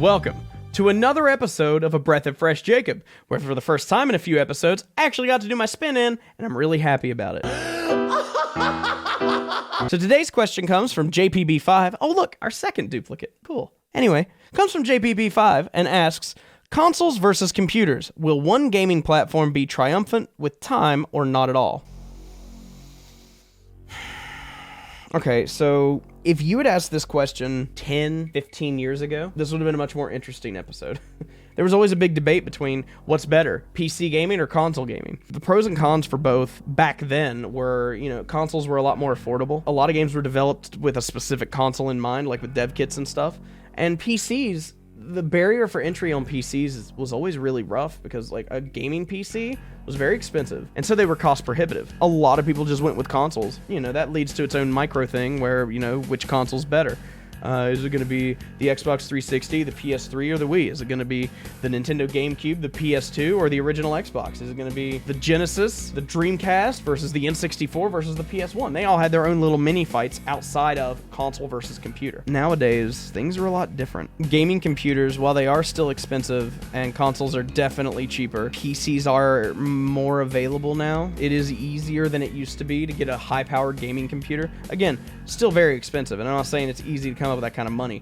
Welcome to another episode of A Breath of Fresh Jacob, where for the first time in a few episodes, I actually got to do my spin in, and I'm really happy about it. So today's question comes from JPB5. Oh look, our second duplicate. Cool. Anyway, comes from JPB5 and asks, consoles versus computers. Will one gaming platform be triumphant with time or not at all? Okay, so if you had asked this question 10, 15 years ago, this would have been a much more interesting episode. There was always a big debate between what's better, PC gaming or console gaming. The pros and cons for both back then were, consoles were a lot more affordable. A lot of games were developed with a specific console in mind, like with dev kits and stuff. And PCs, the barrier for entry on PCs was always really rough because like a gaming PC was very expensive, and so they were cost prohibitive. A lot of people just went with consoles. That leads to its own micro thing where, which console's better. Is it going to be the Xbox 360, the PS3, or the Wii? Is it going to be the Nintendo GameCube, the PS2, or the original Xbox? Is it going to be the Genesis, the Dreamcast versus the N64 versus the PS1? They all had their own little mini fights outside of console versus computer. Nowadays, things are a lot different. Gaming computers, while they are still expensive and consoles are definitely cheaper, PCs are more available now. It is easier than it used to be to get a high-powered gaming computer. Again, still very expensive, and I'm not saying it's easy to come up with that kind of money,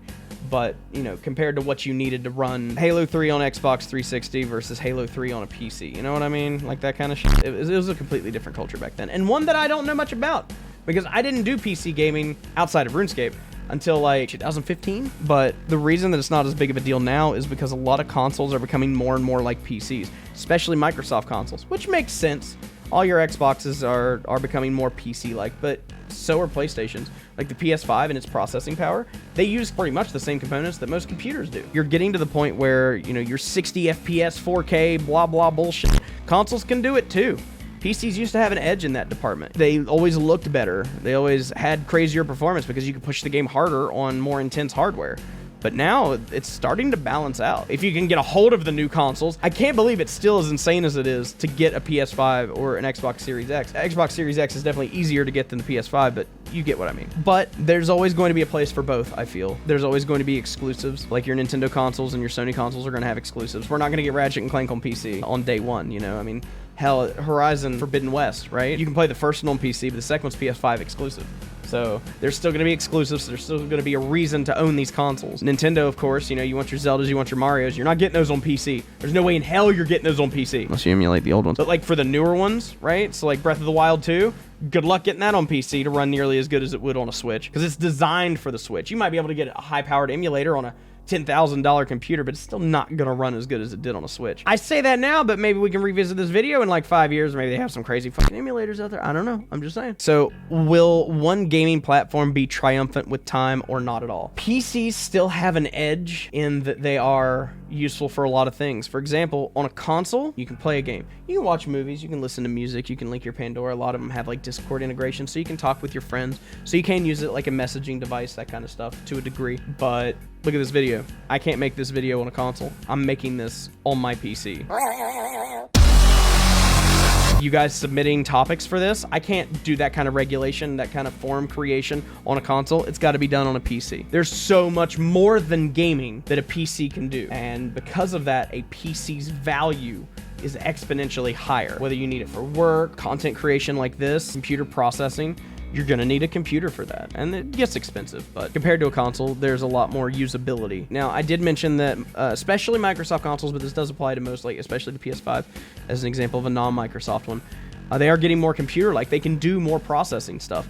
but compared to what you needed to run Halo 3 on Xbox 360 versus Halo 3 on a PC, you know what I mean? Like that kind of shit. It was a completely different culture back then, and one that I don't know much about because I didn't do PC gaming outside of RuneScape until like 2015. But the reason that it's not as big of a deal now is because a lot of consoles are becoming more and more like PCs, especially Microsoft consoles, which makes sense. All your Xboxes are becoming more PC-like, but so are PlayStations. Like the PS5 and its processing power, they use pretty much the same components that most computers do. You're getting to the point where, your 60 FPS, 4K, blah, blah bullshit. Consoles can do it too. PCs used to have an edge in that department. They always looked better. They always had crazier performance because you could push the game harder on more intense hardware. But now it's starting to balance out. If you can get a hold of the new consoles, I can't believe it's still as insane as it is to get a PS5 or an Xbox Series X. Xbox Series X is definitely easier to get than the PS5, but you get what I mean. But there's always going to be a place for both, I feel. There's always going to be exclusives. Like your Nintendo consoles and your Sony consoles are going to have exclusives. We're not going to get Ratchet and Clank on PC on day one, Hell, Horizon Forbidden West, right? You can play the first one on PC, but the second one's PS5 exclusive. So there's still going to be exclusives. There's still going to be a reason to own these consoles. Nintendo, of course, you want your Zeldas, you want your Marios. You're not getting those on PC. There's no way in hell you're getting those on PC. Unless you emulate the old ones. But like for the newer ones, right? So like Breath of the Wild 2, good luck getting that on PC to run nearly as good as it would on a Switch. Because it's designed for the Switch. You might be able to get a high-powered emulator on a $10,000 computer, but it's still not going to run as good as it did on a Switch. I say that now, but maybe we can revisit this video in like 5 years. Maybe they have some crazy fucking emulators out there. I don't know. I'm just saying. So will one gaming platform be triumphant with time or not at all? PCs still have an edge in that they are useful for a lot of things. For example, on a console, you can play a game. You can watch movies, you can listen to music, you can link your Pandora. A lot of them have like Discord integration, so you can talk with your friends. So you can use it like a messaging device, that kind of stuff to a degree. But look at this video. I can't make this video on a console. I'm making this on my PC. You guys submitting topics for this, I can't do that kind of regulation, that kind of forum creation on a console. It's got to be done on a PC. There's so much more than gaming that a PC can do. And because of that, a PC's value is exponentially higher. Whether you need it for work, content creation like this, computer processing, you're gonna need a computer for that. And it gets expensive, but compared to a console, there's a lot more usability. Now, I did mention that, especially Microsoft consoles, but this does apply to most, like especially the PS5, as an example of a non-Microsoft one. They are getting more computer-like. They can do more processing stuff.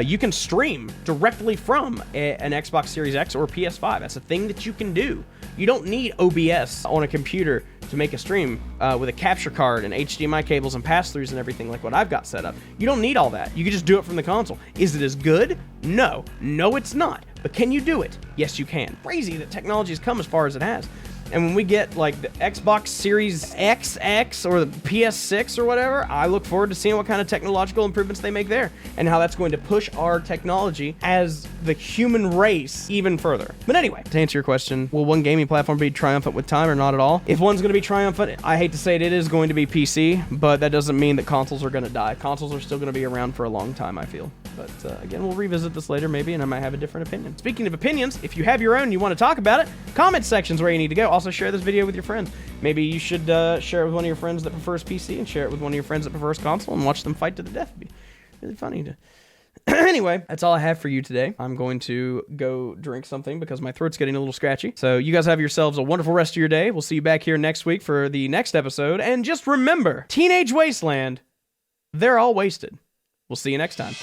You can stream directly from an Xbox Series X or PS5. That's a thing that you can do. You don't need OBS on a computer to make a stream with a capture card and HDMI cables and pass-throughs and everything like what I've got set up. You don't need all that. You can just do it from the console. Is it as good? No. No, it's not. But can you do it? Yes, you can. Crazy that technology has come as far as it has. And when we get like the Xbox Series XX or the PS6 or whatever, I look forward to seeing what kind of technological improvements they make there and how that's going to push our technology as the human race even further. But anyway, to answer your question, will one gaming platform be triumphant with time or not at all? If one's going to be triumphant, I hate to say it is going to be PC, but that doesn't mean that consoles are going to die. Consoles are still going to be around for a long time, I feel. But again, we'll revisit this later maybe, and I might have a different opinion. Speaking of opinions, if you have your own and you want to talk about it, comment section's where you need to go. Also, share this video with your friends. Maybe you should share it with one of your friends that prefers PC and share it with one of your friends that prefers console and watch them fight to the death. It'd be really funny to... Anyway, that's all I have for you today. I'm going to go drink something because my throat's getting a little scratchy. So you guys have yourselves a wonderful rest of your day. We'll see you back here next week for the next episode. And just remember, Teenage Wasteland, they're all wasted. We'll see you next time.